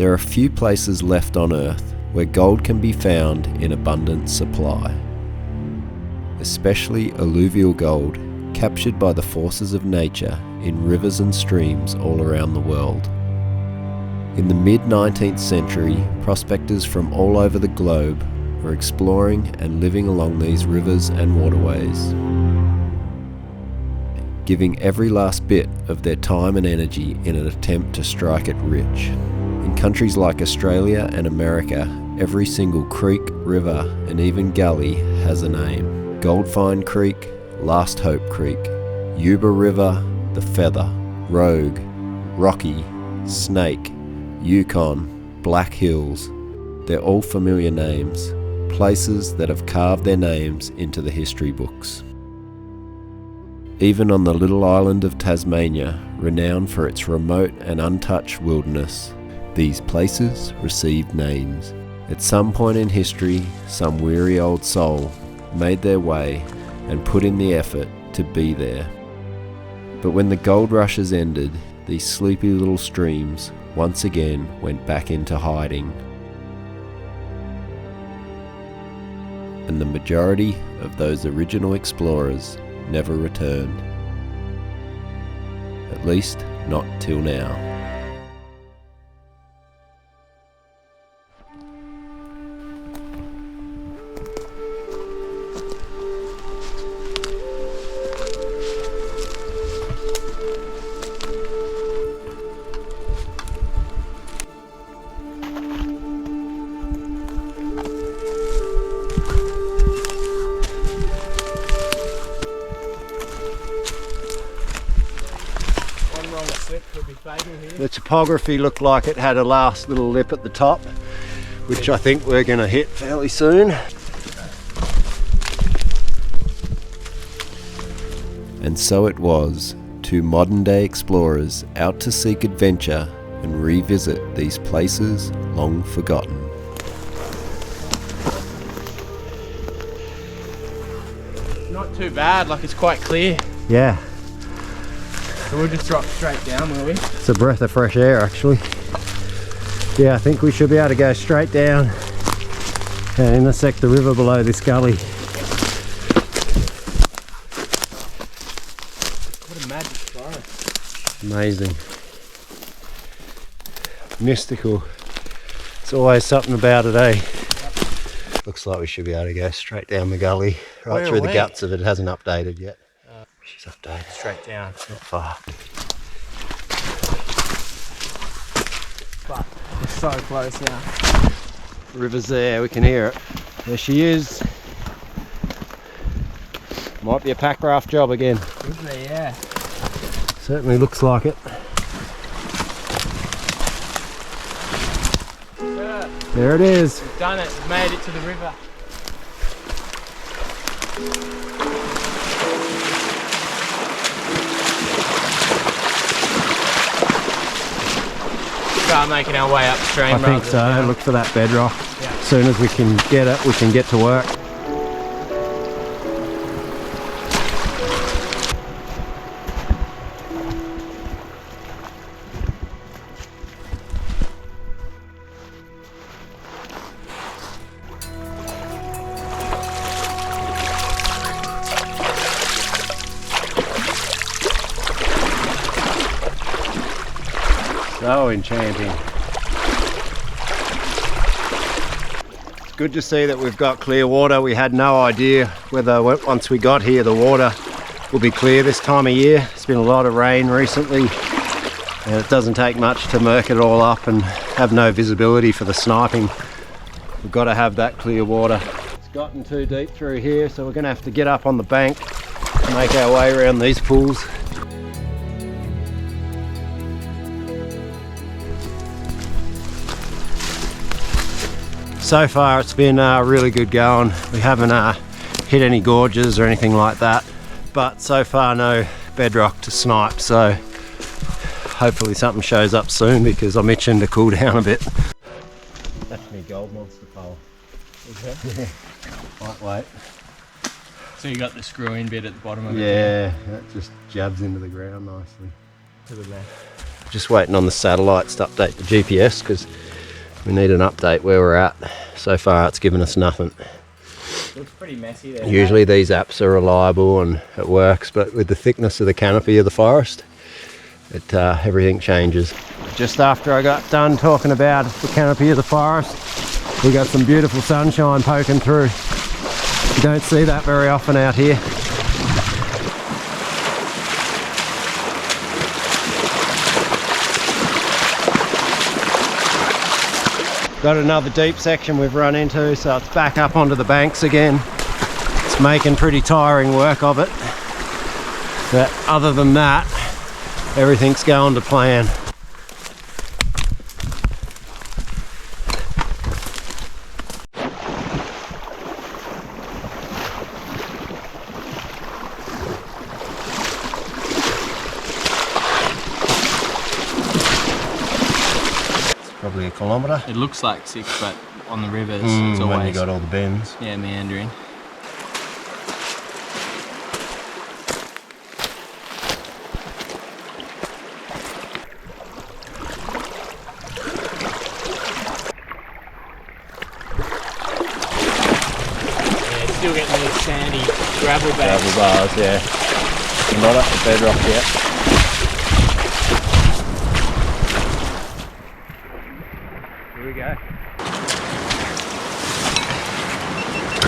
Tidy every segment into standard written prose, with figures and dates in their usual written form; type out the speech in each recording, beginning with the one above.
There are few places left on Earth where gold can be found in abundant supply, especially alluvial gold captured by the forces of nature in rivers and streams all around the world. In the mid-19th century, prospectors from all over the globe were exploring and living along these rivers and waterways, giving every last bit of their time and energy in an attempt to strike it rich. In countries like Australia and America, every single creek, river, and even gully has a name. Goldfind Creek, Last Hope Creek, Yuba River, The Feather, Rogue, Rocky, Snake, Yukon, Black Hills. They're all familiar names, places that have carved their names into the history books. Even on the little island of Tasmania, renowned for its remote and untouched wilderness, these places received names. At some point in history, some weary old soul made their way and put in the effort to be there. But when the gold rushes ended, these sleepy little streams once again went back into hiding. And the majority of those original explorers never returned. At least not till now. The topography looked like it had a last little lip at the top, which I think we're going to hit fairly soon. And so it was, two modern-day explorers out to seek adventure and revisit these places long forgotten. Not too bad, like it's quite clear. Yeah. So we'll just drop straight down, will we? It's a breath of fresh air, actually. Yeah, I think we should be able to go straight down and intersect the river below this gully. What a magic forest. Amazing. Mystical. It's always something about it, eh? Yep. Looks like we should be able to go straight down the gully, right through the guts of it. It hasn't updated yet. She's updated. Straight down. Not far. But we're so close now. The river's there, we can hear it. There she is. Might be a pack raft job again. Isn't it? Yeah. Certainly looks like it. Sir, there it is. we've done it. We've made it to the river. Start making our way upstream. I think so. Down. Look for that bedrock. Yeah. As soon as we can get it, we can get to work. So enchanting. It's good to see that we've got clear water. We had no idea whether once we got here the water will be clear this time of year. It's been a lot of rain recently and it doesn't take much to murk it all up and have no visibility for the sniping. We've got to have that clear water. It's gotten too deep through here, so we're going to have to get up on the bank and make our way around these pools. So far it's been really good going. We haven't hit any gorges or anything like that, but so far no bedrock to snipe, so hopefully something shows up soon because I'm itching to cool down a bit. That's me gold monster pole. Okay. Yeah, lightweight. So you got the screw in bit at the bottom of it? Yeah, that just jabs into the ground nicely. To the left. Just waiting on the satellites to update the GPS because We need an update where we're at. So far it's given us nothing. Looks pretty messy there. Usually these apps are reliable and it works, but with the thickness of the canopy of the forest, everything changes. Just after I got done talking about the canopy of the forest, we got some beautiful sunshine poking through. You don't see that very often out here. Got another deep section we've run into, so it's back up onto the banks again. It's making pretty tiring work of it. But other than that, everything's going to plan. Probably a kilometre. It looks like 6, but on the rivers it's always... when you got all the bends. Yeah, meandering. Yeah, still getting these sandy gravel beds. Gravel bars, yeah. Not up the bedrock yet. Here we go.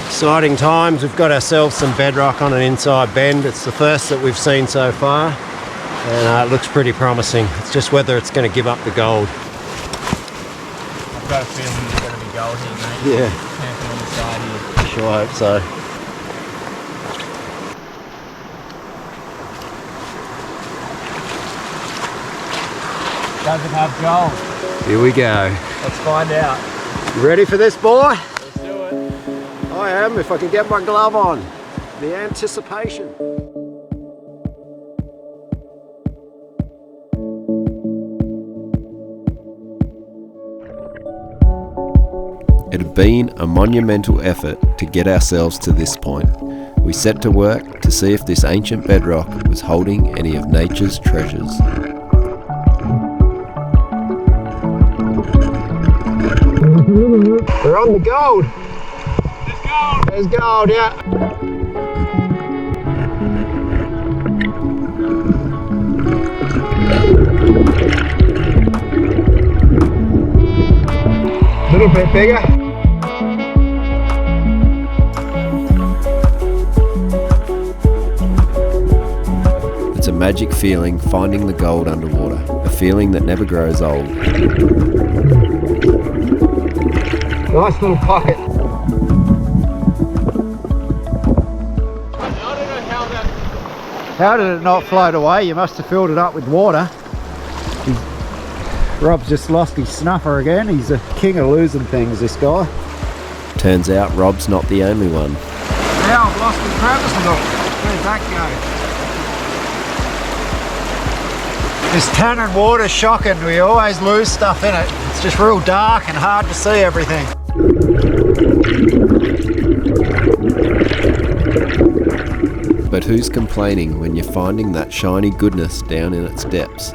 Exciting times. We've got ourselves some bedrock on an inside bend. It's the first that we've seen so far, and it looks pretty promising. It's just whether it's going to give up the gold. I've got a feeling there's going to be gold here, mate. Yeah. Camping on the side here. Sure hope so. Does it have gold? Here we go. Let's find out. You ready for this, boy? Let's do it. I am, if I can get my glove on. The anticipation. It had been a monumental effort to get ourselves to this point. We set to work to see if this ancient bedrock was holding any of nature's treasures. We're on the gold. There's gold. There's gold, yeah. A little bit bigger. It's a magic feeling finding the gold underwater, a feeling that never grows old. Nice little pocket. How did it not float away? You must have filled it up with water. Rob's just lost his snuffer again. He's a king of losing things, this guy. Turns out Rob's not the only one. Now I've lost my crevice look. Where'd that go? This tannin water's shocking. We always lose stuff in it. It's just real dark and hard to see everything. But who's complaining when you're finding that shiny goodness down in its depths?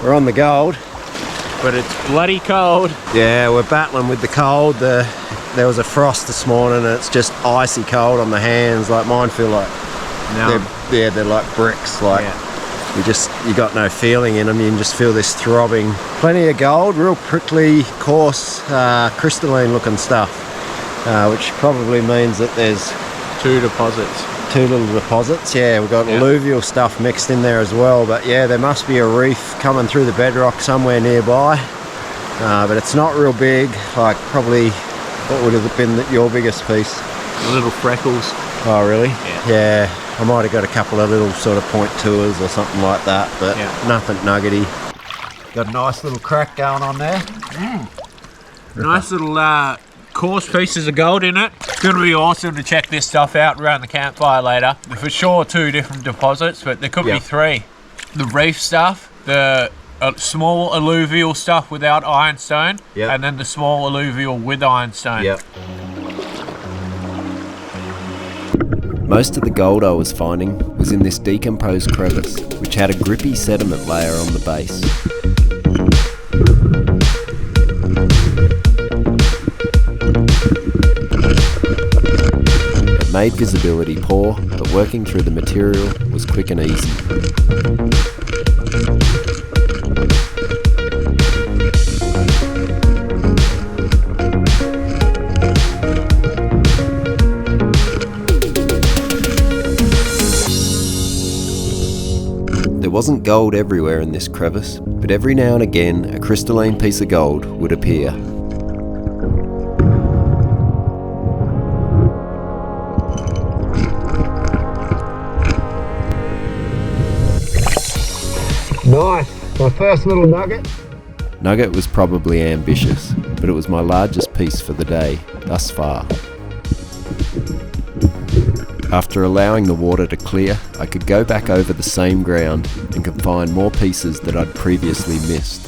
We're on the gold. But it's bloody cold. Yeah, we're battling with the cold. There was a frost this morning and it's just icy cold on the hands. Like mine feel like they're like bricks. Like you got no feeling in them. You can just feel this throbbing. Plenty of gold, real prickly, coarse, crystalline looking stuff, which probably means that there's Two deposits. two little deposits. Yeah, we've got alluvial stuff mixed in there as well, but yeah, there must be a reef coming through the bedrock somewhere nearby, but it's not real big. Like probably, what would have been your biggest piece? The little freckles. Oh really? Yeah. I might have got a couple of little sort of point tours or something like that, but nothing nuggety. Got a nice little crack going on there. Nice little coarse pieces of gold in it. It's going to be awesome to check this stuff out around the campfire later. For sure 2 different deposits, but there could be 3. The reef stuff, the small alluvial stuff without ironstone, and then the small alluvial with ironstone. Most of the gold I was finding was in this decomposed crevice, which had a grippy sediment layer on the base. It made visibility poor, but working through the material was quick and easy. There wasn't gold everywhere in this crevice, but every now and again a crystalline piece of gold would appear. Nice, my first little nugget. Nugget was probably ambitious, but it was my largest piece for the day, thus far. After allowing the water to clear, I could go back over the same ground and could find more pieces that I'd previously missed.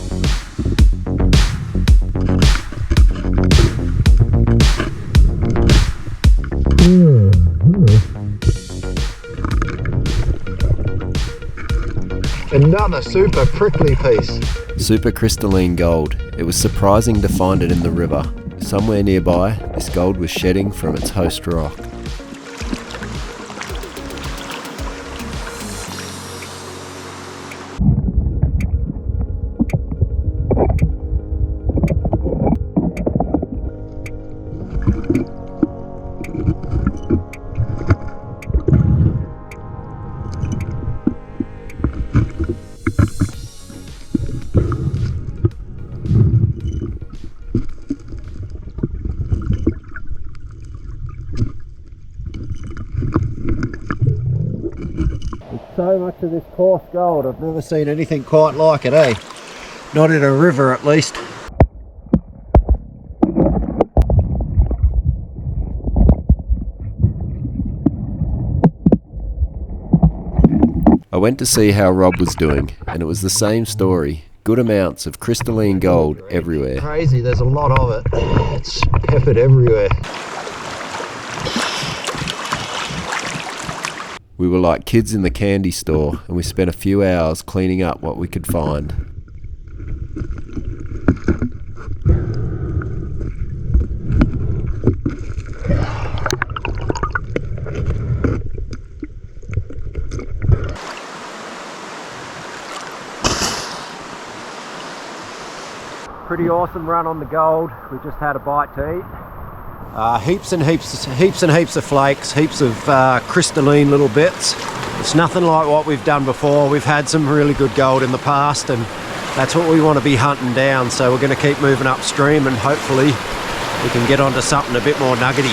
Another super prickly piece. Super crystalline gold. It was surprising to find it in the river. Somewhere nearby, this gold was shedding from its host rock. So much of this coarse gold, I've never seen anything quite like it, eh? Not in a river at least. I went to see how Rob was doing, and it was the same story. Good amounts of crystalline gold everywhere. Crazy, there's a lot of it. It's peppered everywhere. We were like kids in the candy store, and we spent a few hours cleaning up what we could find. Pretty awesome run on the gold. We just had a bite to eat. Heaps and heaps of flakes, heaps of crystalline little bits. It's nothing like what we've done before. We've had some really good gold in the past, and that's what we want to be hunting down. So we're going to keep moving upstream, and hopefully we can get onto something a bit more nuggety.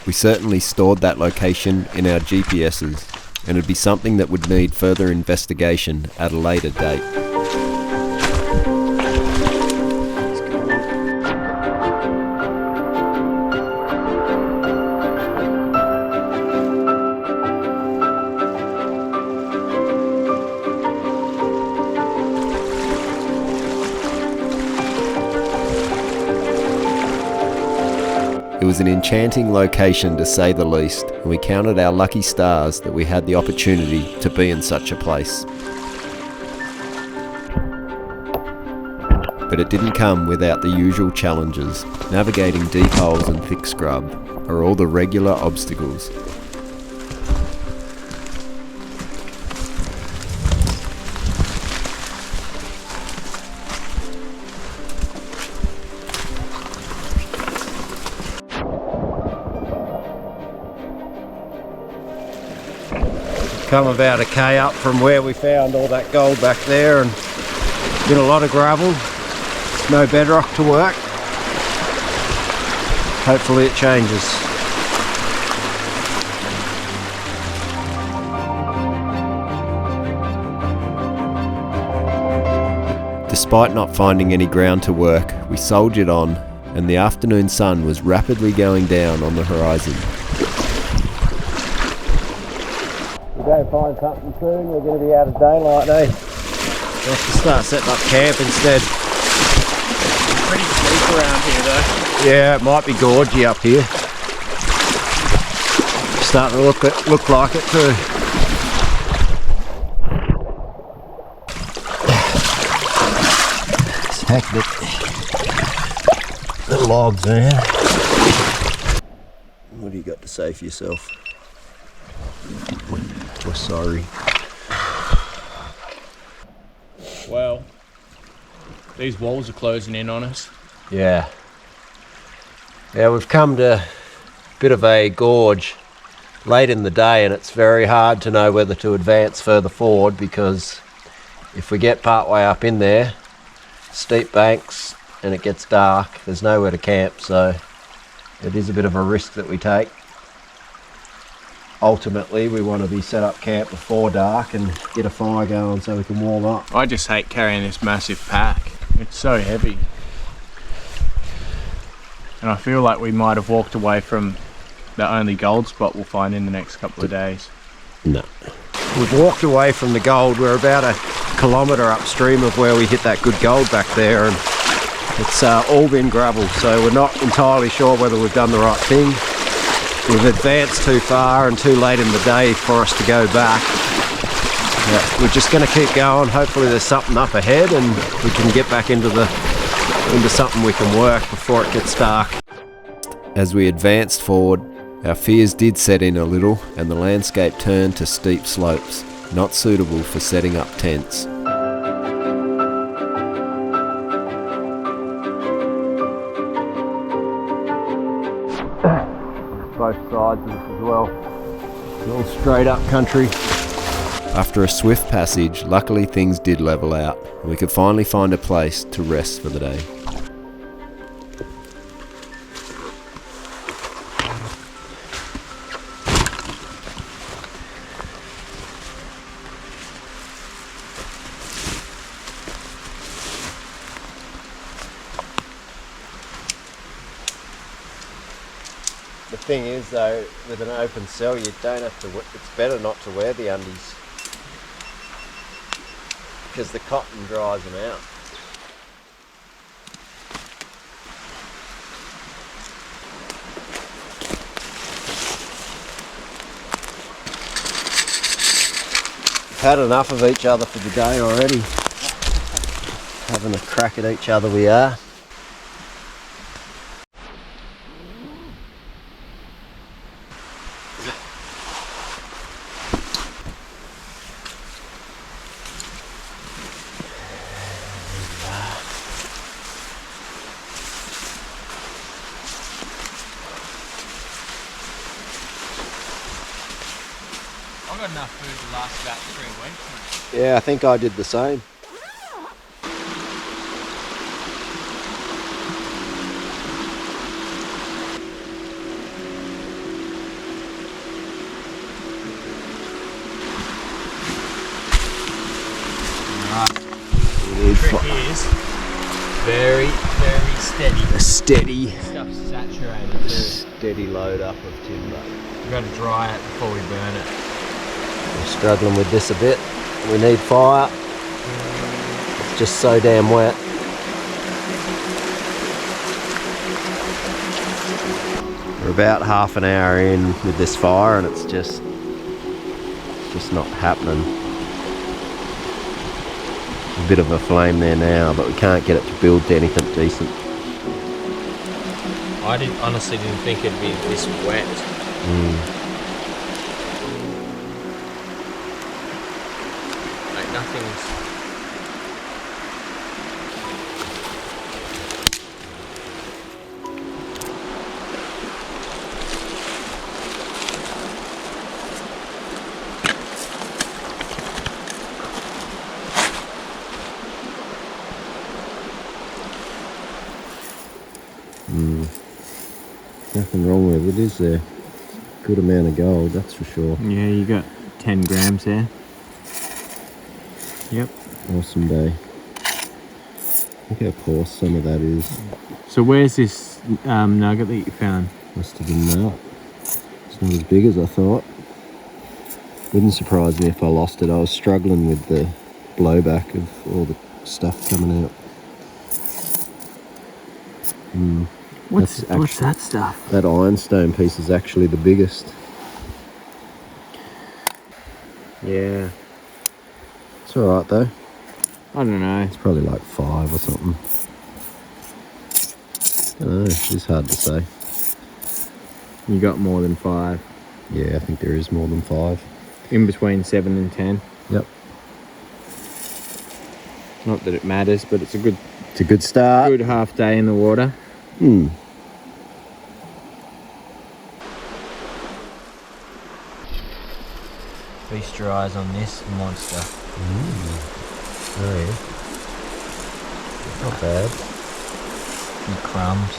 We certainly stored that location in our GPSs, and it'd be something that would need further investigation at a later date. It was an enchanting location to say the least, and we counted our lucky stars that we had the opportunity to be in such a place. But it didn't come without the usual challenges. Navigating deep holes and thick scrub are all the regular obstacles. Come about a K up from where we found all that gold back there, and did a lot of gravel. No bedrock to work. Hopefully it changes. despite not finding any ground to work, we soldiered on, and the afternoon sun was rapidly going down on the horizon. We'll go find something soon. We're going to be out of daylight, eh? We'll have to start setting up camp instead. Pretty steep around here though. Yeah, it might be gorgy up here. Starting to look like it too. It's hectic. The logs, man. What do you got to say for yourself? We're sorry. Well, these walls are closing in on us. Yeah. Yeah, we've come to a bit of a gorge late in the day, and it's very hard to know whether to advance further forward, because if we get part way up in there, steep banks, and it gets dark, there's nowhere to camp, so it is a bit of a risk that we take. Ultimately, we want to be set up camp before dark and get a fire going so we can warm up. I just hate carrying this massive pack. It's so heavy. And I feel like we might have walked away from the only gold spot we'll find in the next couple of days. No. We've walked away from the gold. We're about a kilometre upstream of where we hit that good gold back there, and it's all been gravel, so we're not entirely sure whether we've done the right thing. We've advanced too far and too late in the day for us to go back. Yeah, we're just going to keep going. Hopefully there's something up ahead and we can get back into something we can work before it gets dark. As we advanced forward, our fears did set in a little, and the landscape turned to steep slopes, not suitable for setting up tents. Both sides of this as well. It's all straight up country. After a swift passage, luckily things did level out, and we could finally find a place to rest for the day. The thing is though, with an open cell, you don't have to, it's better not to wear the undies, because the cotton dries them out. We've had enough of each other for the day already. Having a crack at each other we are. I've got enough food to last about 3 weeks, mate. Yeah, I think I did the same. The trick is very, very steady. A steady, Stuff's saturated too. steady load up of timber. We've got to dry it before we burn it. We're struggling with this a bit. We need fire. It's just so damn wet. We're about half an hour in with this fire and it's just not happening. A bit of a flame there now, but we can't get it to build to anything decent. I honestly didn't think it'd be this wet. Like nothing's... Nothing wrong with it, is there? Good amount of gold, that's for sure. Yeah, you got 10 grams there. Yep. Awesome day. Look how coarse some of that is. So where's this nugget that you found? Must have been that. It's not as big as I thought. Wouldn't surprise me if I lost it. I was struggling with the blowback of all the stuff coming out. What's that stuff? That ironstone piece is actually the biggest. Yeah. It's alright though. I don't know. It's probably like 5 or something. I don't know, it's hard to say. You got more than 5. Yeah, I think there is more than 5. In between 7 and 10. Yep. Not that it matters, but it's a good start. good half day in the water. Feast your eyes on this monster. Oh yeah. Not bad. Few crumbs.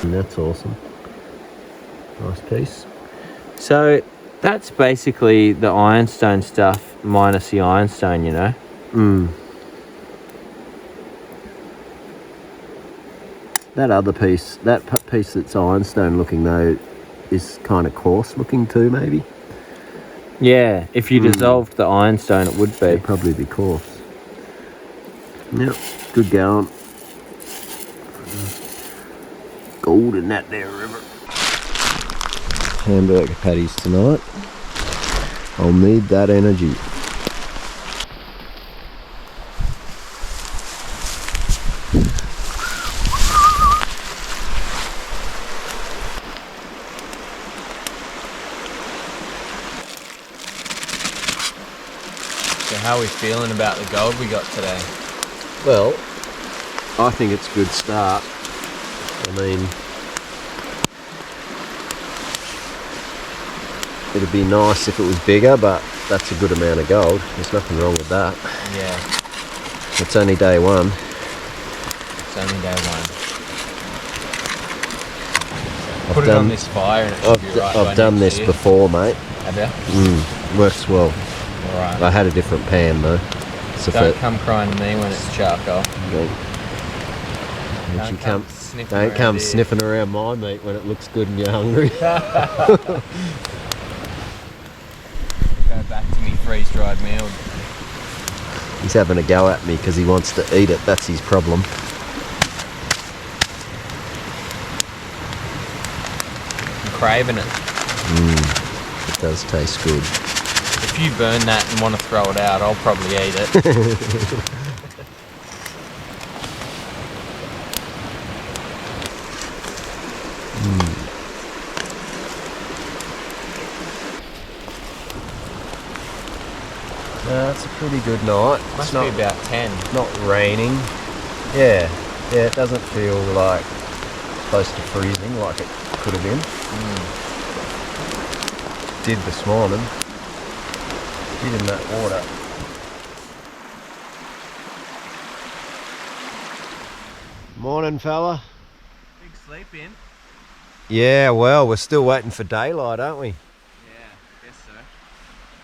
And that's awesome. Nice piece. So that's basically the ironstone stuff minus the ironstone, you know? That other piece, that piece that's ironstone looking though, is kind of coarse looking too, maybe. Yeah, if you dissolved the ironstone, it would be. It'd probably be coarse. Yep, good going. Gold in that there river. Hamburger patties tonight. I'll need that energy. So how are we feeling about the gold we got today? Well, I think it's a good start. I mean, it'd be nice if it was bigger, but that's a good amount of gold. There's nothing wrong with that. Yeah, It's only day one. it's only day one. Put it on this fire and it should be right. I've done this before, mate. Have you? Works well. Alright. I had a different pan though. So Don't come crying to me when it's charcoal. Don't come sniffing around my meat when it looks good and you're hungry. Go back to me freeze-dried meal. He's having a go at me because he wants to eat it. That's his problem. I'm craving it. It does taste good. If you burn that and want to throw it out, I'll probably eat it. It's a pretty good night. Must It's be about 10. not raining. Yeah, it doesn't feel like close to freezing like it could have been. Did this morning. Did in that water. Morning, fella. Big sleep in. Yeah, well, we're still waiting for daylight, aren't we? Yeah, guess so.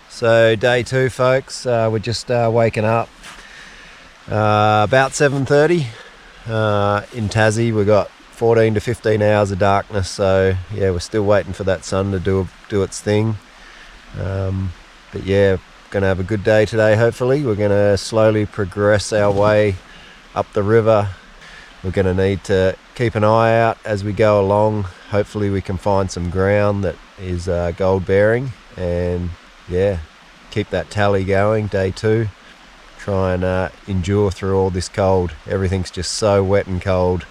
So day 2, folks. We're just waking up. About 7:30. In Tassie, we've got 14 to 15 hours of darkness. So yeah, we're still waiting for that sun to do its thing. But yeah, gonna have a good day today. Hopefully, we're gonna slowly progress our way up the river. We're gonna need to keep an eye out as we go along. Hopefully, we can find some ground that is gold bearing, and yeah, keep that tally going. Day 2, try and endure through all this cold. Everything's just so wet and cold.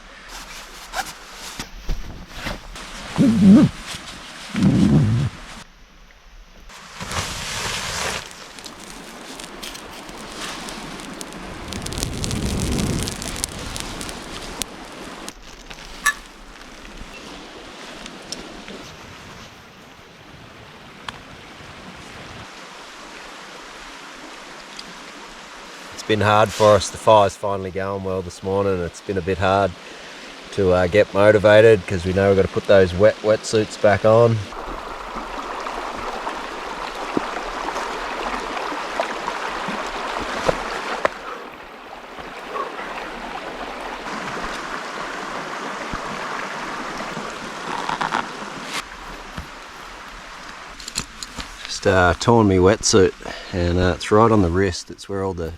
It's been hard for us. The fire's finally going well this morning. It's been a bit hard to get motivated because we know we've got to put those wetsuits back on. torn my wetsuit, and it's right on the wrist. It's where all the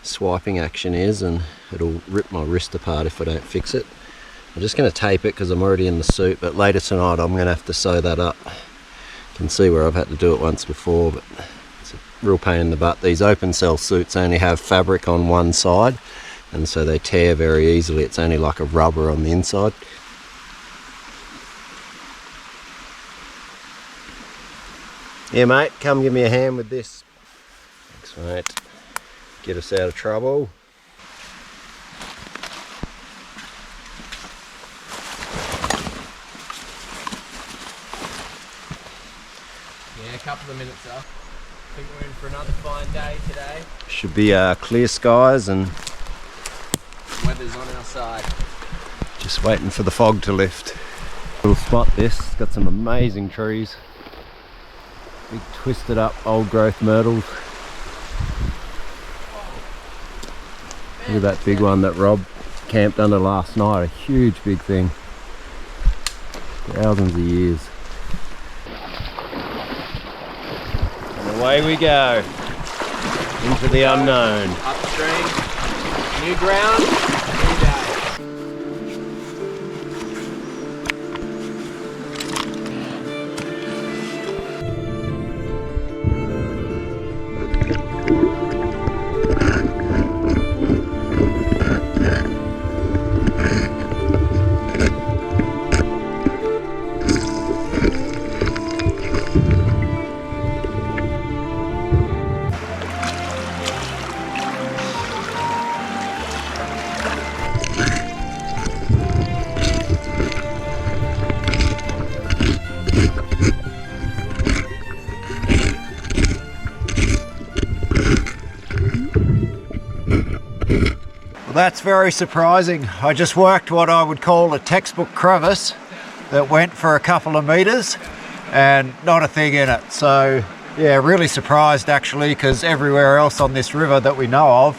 swiping action is, and it'll rip my wrist apart if I don't fix it. I'm just going to tape it because I'm already in the suit, but later tonight I'm going to have to sew that up. You can see where I've had to do it once before, but it's a real pain in the butt. These open cell suits only have fabric on one side, and so they tear very easily. It's only like a rubber on the inside. Yeah, mate, come give me a hand with this. Thanks, mate. Get us out of trouble. Yeah, a couple of minutes up. I think we're in for another fine day today. Should be clear skies and Weather's on our side. just waiting for the fog to lift. Little spot this, it's got some amazing trees. Big twisted up old growth myrtles. Look at that big one that Rob camped under last night, a huge big thing. Thousands of years. And away we go into the unknown. Upstream, new ground, new day. That's very surprising. I just worked what I would call a textbook crevice that went for a couple of meters and not a thing in it. So yeah, really surprised actually, because everywhere else on this river that we know of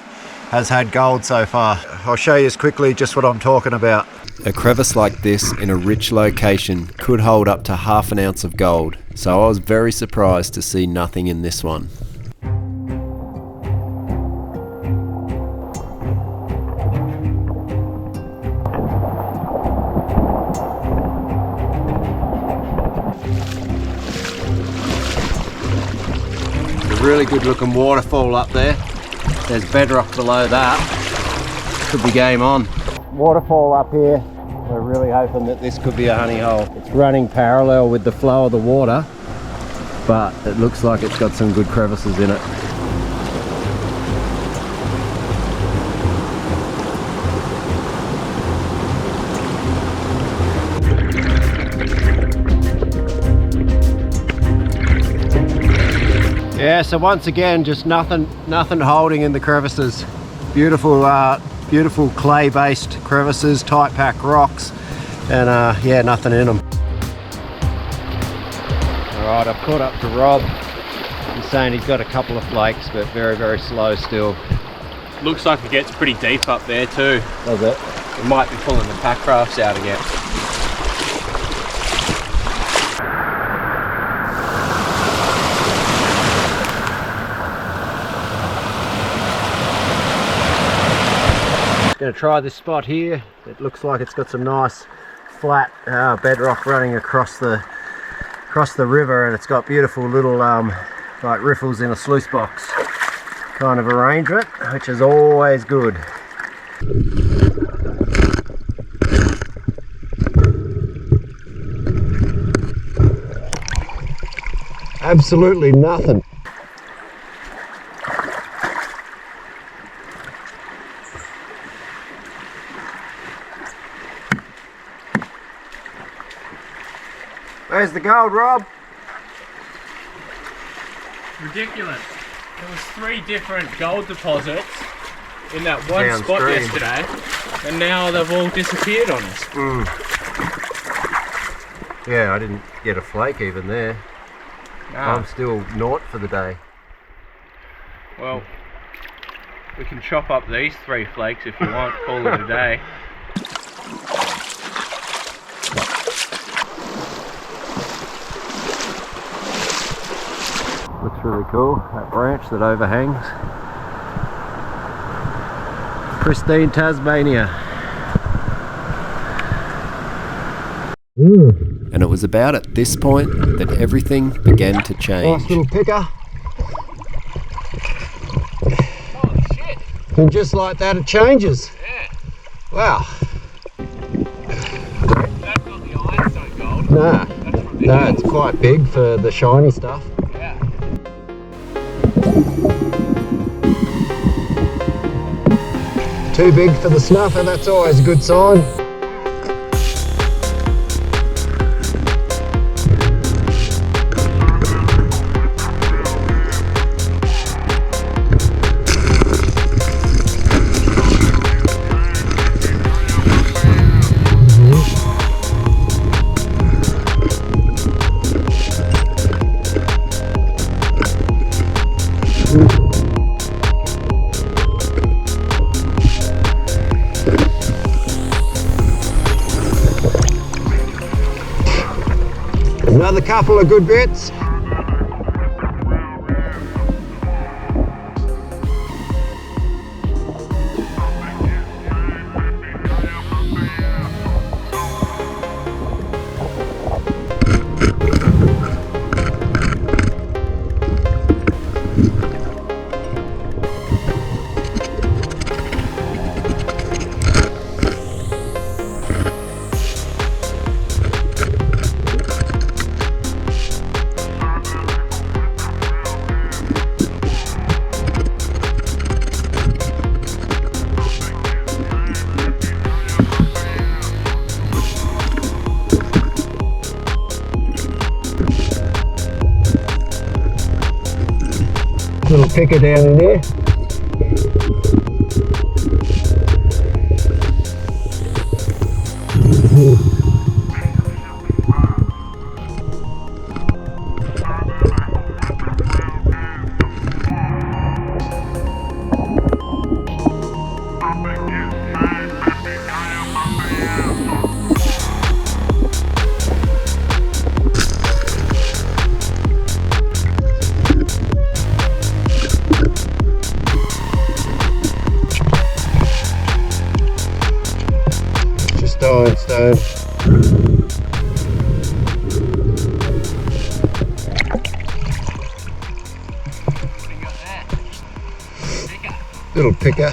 has had gold so far. I'll show you quickly just what I'm talking about. A crevice like this in a rich location could hold up to half an ounce of gold, so I was very surprised to see nothing in this one. Really good looking waterfall up there. There's bedrock below that. Could be game on. Waterfall up here. We're really hoping that this could be a honey hole. It's running parallel with the flow of the water, but it looks like it's got some good crevices in it. Yeah, so once again, just nothing holding in the crevices. Beautiful, beautiful clay-based crevices, tight pack rocks, and yeah, nothing in them. All right, I've caught up to Rob. He's saying he's got a couple of flakes, but very, very slow still. Looks like it gets pretty deep up there too. Does it? It might be pulling the pack rafts out again. Going to try this spot here. It looks like it's got some nice flat bedrock running across the river, and it's got beautiful little like riffles in a sluice box kind of arrangement, which is always good. Absolutely nothing. Where's the gold, Rob? Ridiculous. There was 3 different gold deposits in that one spot Downstream yesterday, and now they've all disappeared on us. Yeah, I didn't get a flake even there. Nah. I'm still naught for the day. Well, we can chop up these 3 flakes if you want, call it a day. Looks really cool, that branch that overhangs. Pristine Tasmania. And it was about at this point that everything began to change. Nice little picker. Holy shit. And just like that it changes. Yeah. Wow. That's not the ironstone gold. Nah. That's from the No, hills. it's quite big for the shiny stuff. Yeah. Too big for the snuffer, that's always a good sign. Another couple of good bits. Little picker down in there. Stone. What do you got there? Picker. Little picker.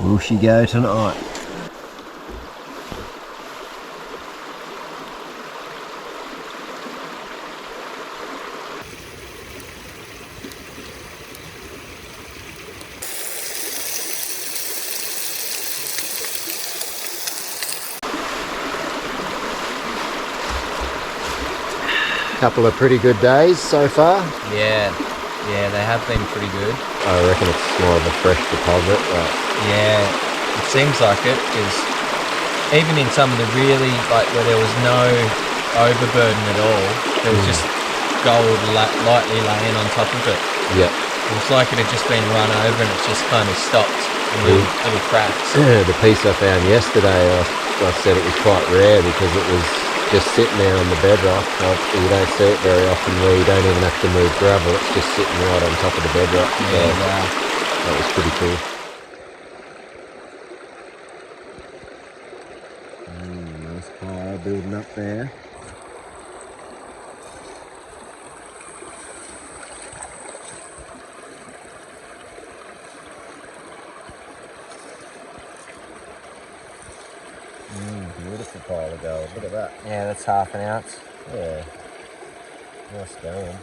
Will she go tonight? Couple of pretty good days so far. Yeah, they have been pretty good. I reckon it's more of a fresh deposit. Yeah, it seems like it, because even in some of the really, like where there was no overburden at all, there was just gold lightly laying on top of it. Yeah. It was like it had just been run over and it's just kind of stopped in little cracks. Yeah, the piece I found yesterday, I said it was quite rare because it was just sitting there on the bedrock. You don't see it very often where you don't even have to move gravel. It's just sitting right on top of the bedrock. Yeah, wow. That was pretty cool. Nice pile building up there. Beautiful pile of gold. Look at that. Yeah, that's half an ounce. Yeah. Nice going.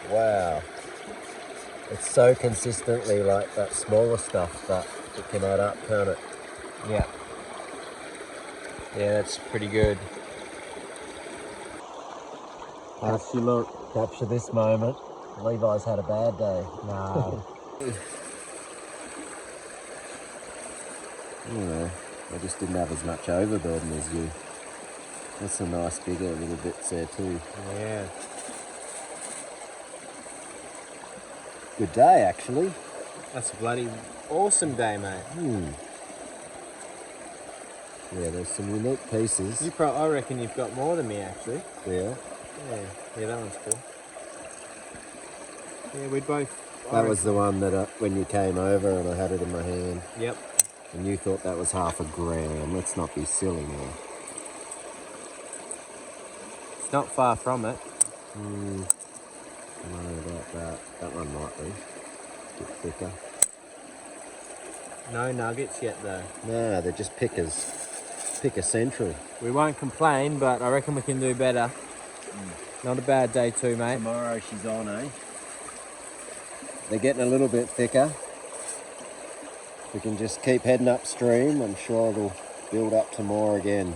Wow. It's so consistently like that smaller stuff that it can add up, can't it? Yeah. Yeah, that's pretty good. As you look, capture this moment. Levi's had a bad day. No. Yeah, I just didn't have as much overburden as you. That's some nice bigger little bits there too. Yeah. Good day actually. That's a bloody awesome day, mate. Yeah, there's some unique pieces. I reckon you've got more than me, actually. Yeah. Yeah, that one's cool. Yeah, we both... That was the one that when you came over and I had it in my hand. Yep. And you thought that was 0.5 gram. Let's not be silly now. It's not far from it. I don't know about that. That one might be. A bit thicker. No nuggets yet, though. No, they're just pickers. Picker central. We won't complain, but I reckon we can do better. Not a bad day too, mate. Tomorrow she's on, eh? They're getting a little bit thicker. We can just keep heading upstream. I'm sure it'll build up to more again.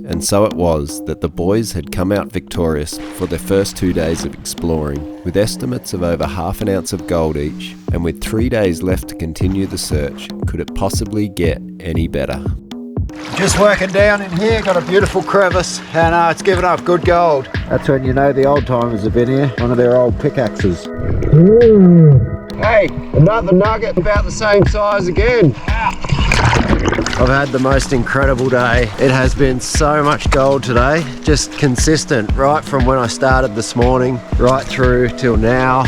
And so it was that the boys had come out victorious for their first 2 days of exploring, with estimates of over 1/2 ounce of gold each, and with 3 days left to continue the search. Could it possibly get any better? Just working down in here, got a beautiful crevice, and it's given up good gold. That's when you know the old timers have been here, one of their old pickaxes. Hey, another nugget about the same size again. I've had the most incredible day. It has been so much gold today, just consistent, right from when I started this morning, right through till now.